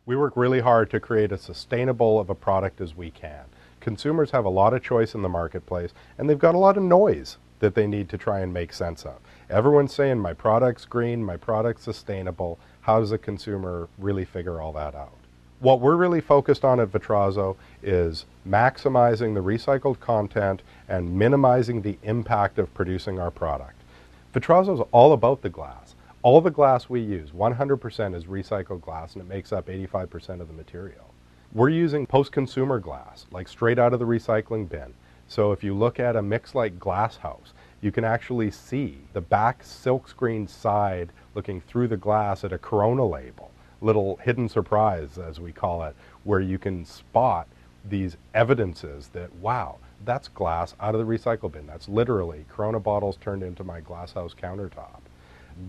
We work really hard to create as sustainable of a product as we can. Consumers have a lot of choice in the marketplace, and they've got a lot of noise that they need to try and make sense of. Everyone's saying my product's green, my product's sustainable. How does a consumer really figure all that out? What we're really focused on at Vetrazzo is maximizing the recycled content and minimizing the impact of producing our product. Vetrazzo is all about the glass. All the glass we use, 100% is recycled glass, and it makes up 85% of the material. We're using post-consumer glass, like straight out of the recycling bin. So if you look at a mix like Glass House, you can actually see the back silkscreen side looking through the glass at a Corona label, little hidden surprise, as we call it, where you can spot these evidences that, wow, that's glass out of the recycle bin. That's literally Corona bottles turned into my Glass House countertop.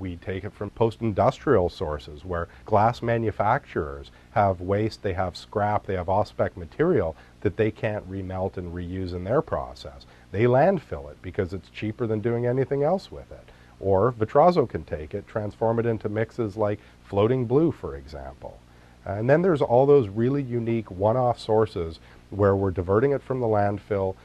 We take it from post-industrial sources where glass manufacturers have waste, they have scrap, they have off-spec material that they can't remelt and reuse in their process. They landfill it because it's cheaper than doing anything else with it. Or Vetrazzo can take it, transform it into mixes like floating blue, for example. And then there's all those really unique one-off sources where we're diverting it from the landfill.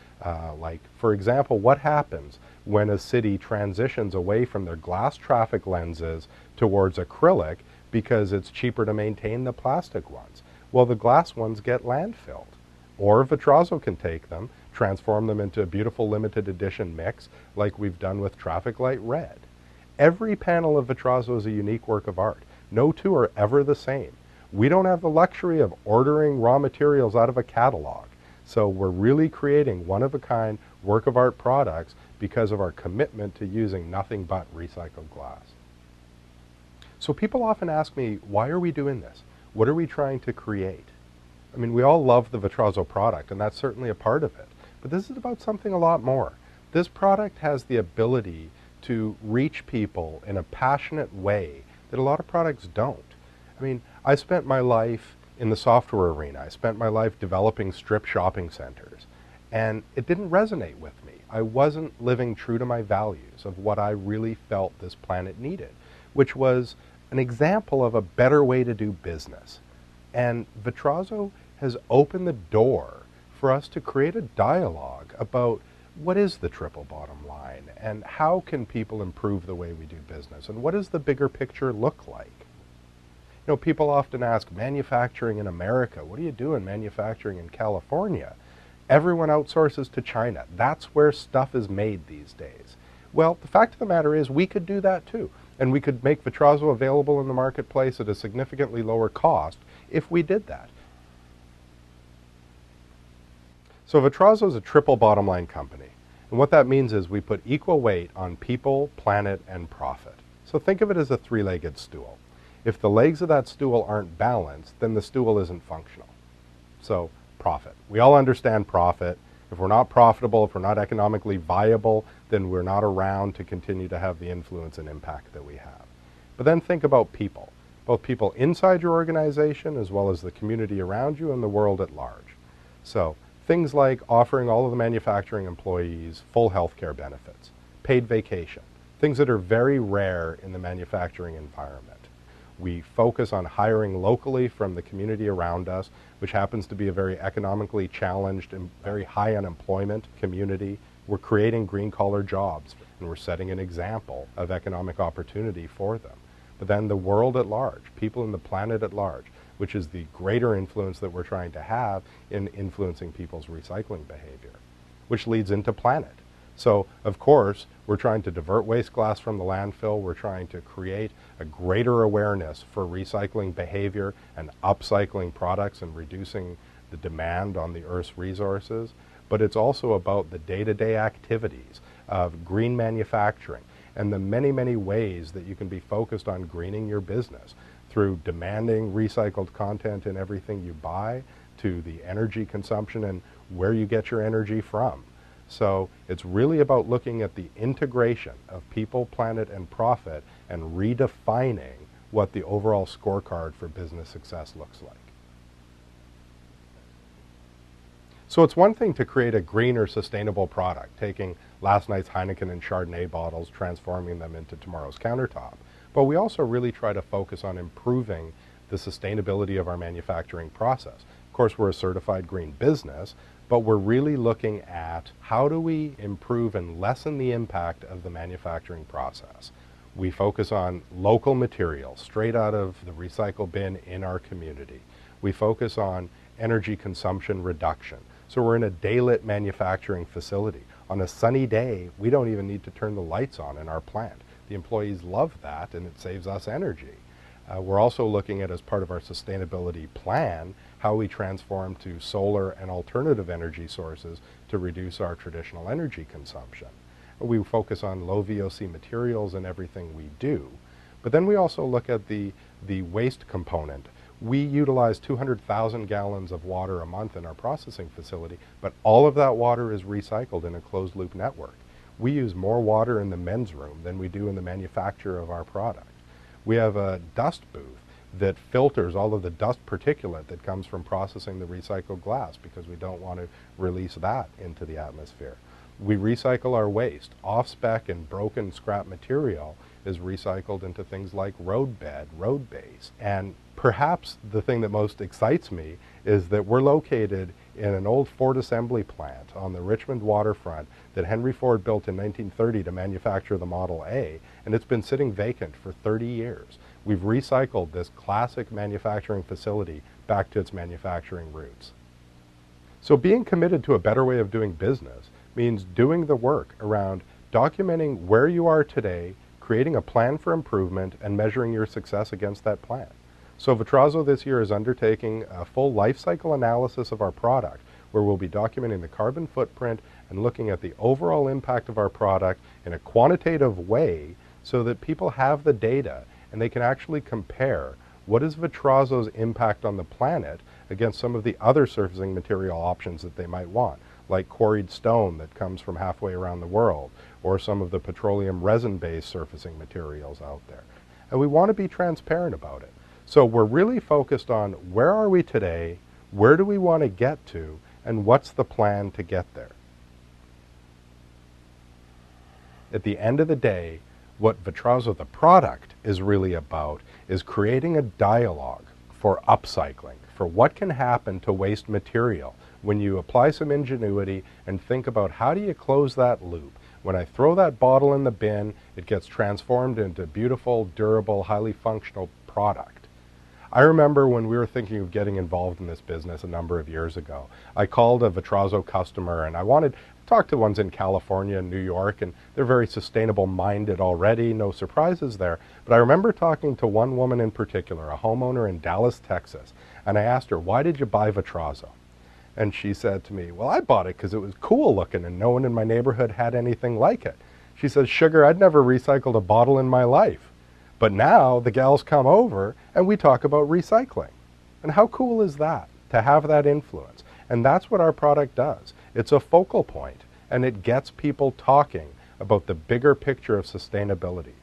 Like, for example, what happens when a city transitions away from their glass traffic lenses towards acrylic because it's cheaper to maintain the plastic ones? Well, the glass ones get landfilled. Or Vetrazzo can take them, transform them into a beautiful limited edition mix like we've done with Traffic Light Red. Every panel of Vetrazzo is a unique work of art. No two are ever the same. We don't have the luxury of ordering raw materials out of a catalog. So we're really creating one-of-a-kind work of art products because of our commitment to using nothing but recycled glass. So people often ask me, why are we doing this? What are we trying to create? I mean, we all love the Vetrazzo product, and that's certainly a part of it. But this is about something a lot more. This product has the ability to reach people in a passionate way that a lot of products don't. I mean, I spent my life in the software arena. I spent my life developing strip shopping centers, and it didn't resonate with me. I wasn't living true to my values of what I really felt this planet needed, which was an example of a better way to do business. And Vetrazzo has opened the door for us to create a dialogue about what is the triple bottom line and how can people improve the way we do business and what does the bigger picture look like? You know, people often ask, manufacturing in America, what do you do in manufacturing in California? Everyone outsources to China. That's where stuff is made these days. Well, the fact of the matter is we could do that too. And we could make Vetrazzo available in the marketplace at a significantly lower cost if we did that. So Vetrazzo is a triple bottom line company. And what that means is we put equal weight on people, planet, and profit. So think of it as a three-legged stool. If the legs of that stool aren't balanced, then the stool isn't functional. So profit. We all understand profit. If we're not profitable, if we're not economically viable, then we're not around to continue to have the influence and impact that we have. But then think about people, both people inside your organization as well as the community around you and the world at large. So things like offering all of the manufacturing employees full health care benefits, paid vacation, things that are very rare in the manufacturing environment. We focus on hiring locally from the community around us, which happens to be a very economically challenged and very high unemployment community. We're creating green-collar jobs, and we're setting an example of economic opportunity for them. But then the world at large, people in the planet at large, which is the greater influence that we're trying to have in influencing people's recycling behavior, which leads into planet. So, of course, we're trying to divert waste glass from the landfill. We're trying to create a greater awareness for recycling behavior and upcycling products and reducing the demand on the Earth's resources. But it's also about the day-to-day activities of green manufacturing and the many, many ways that you can be focused on greening your business through demanding recycled content in everything you buy, to the energy consumption and where you get your energy from. So it's really about looking at the integration of people, planet, and profit and redefining what the overall scorecard for business success looks like. So it's one thing to create a green or sustainable product, taking last night's Heineken and Chardonnay bottles, transforming them into tomorrow's countertop. But we also really try to focus on improving the sustainability of our manufacturing process. Of course, we're a certified green business, but we're really looking at how do we improve and lessen the impact of the manufacturing process. We focus on local materials straight out of the recycle bin in our community. We focus on energy consumption reduction. So we're in a daylit manufacturing facility. On a sunny day, we don't even need to turn the lights on in our plant. The employees love that, and it saves us energy. We're also looking at, as part of our sustainability plan, how we transform to solar and alternative energy sources to reduce our traditional energy consumption. We focus on low VOC materials in everything we do. But then we also look at the waste component. We utilize 200,000 gallons of water a month in our processing facility, but all of that water is recycled in a closed loop network. We use more water in the men's room than we do in the manufacture of our product. We have a dust booth that filters all of the dust particulate that comes from processing the recycled glass, because we don't want to release that into the atmosphere. We recycle our waste. Off-spec and broken scrap material is recycled into things like road bed, road base. And perhaps the thing that most excites me is that we're located in an old Ford assembly plant on the Richmond waterfront that Henry Ford built in 1930 to manufacture the Model A, and it's been sitting vacant for 30 years. We've recycled this classic manufacturing facility back to its manufacturing roots. So being committed to a better way of doing business means doing the work around documenting where you are today, creating a plan for improvement, and measuring your success against that plan. So Vetrazzo this year is undertaking a full life cycle analysis of our product, where we'll be documenting the carbon footprint and looking at the overall impact of our product in a quantitative way so that people have the data and they can actually compare what is Vetrazzo's impact on the planet against some of the other surfacing material options that they might want, like quarried stone that comes from halfway around the world, or some of the petroleum resin-based surfacing materials out there. And we want to be transparent about it. So we're really focused on where are we today, where do we want to get to, and what's the plan to get there. At the end of the day, what Vetrazzo, the product, is really about is creating a dialogue for upcycling, for what can happen to waste material when you apply some ingenuity and think about how do you close that loop. When I throw that bottle in the bin, it gets transformed into beautiful, durable, highly functional product. I remember when we were thinking of getting involved in this business a number of years ago, I called a Vetrazzo customer and I wanted to talk to ones in California and New York, and they're very sustainable minded already, no surprises there. But I remember talking to one woman in particular, a homeowner in Dallas, Texas, and I asked her, why did you buy Vetrazzo? And she said to me, well, I bought it because it was cool looking and no one in my neighborhood had anything like it. She says, sugar, I'd never recycled a bottle in my life. But now the gals come over and we talk about recycling. And how cool is that, to have that influence? And that's what our product does. It's a focal point, and it gets people talking about the bigger picture of sustainability.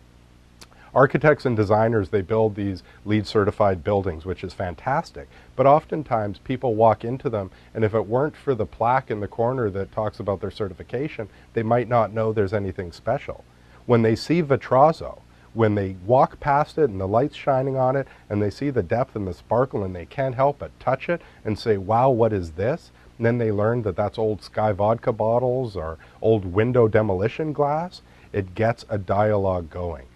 Architects and designers, they build these LEED certified buildings, which is fantastic. But oftentimes people walk into them, and if it weren't for the plaque in the corner that talks about their certification, they might not know there's anything special. When they see Vetrazzo, when they walk past it and the light's shining on it and they see the depth and the sparkle and they can't help but touch it and say, wow, what is this? And then they learn that that's old Sky vodka bottles or old window demolition glass. It gets a dialogue going.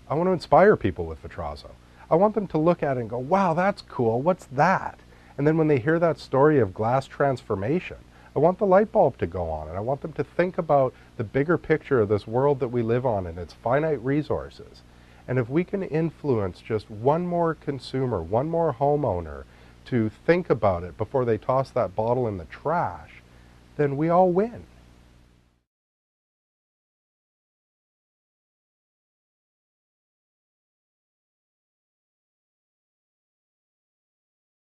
I want to inspire people with Vetrazzo. I want them to look at it and go, wow, that's cool, what's that? And then when they hear that story of glass transformation, I want the light bulb to go on, and I want them to think about the bigger picture of this world that we live on and its finite resources. And if we can influence just one more consumer, one more homeowner to think about it before they toss that bottle in the trash, then we all win.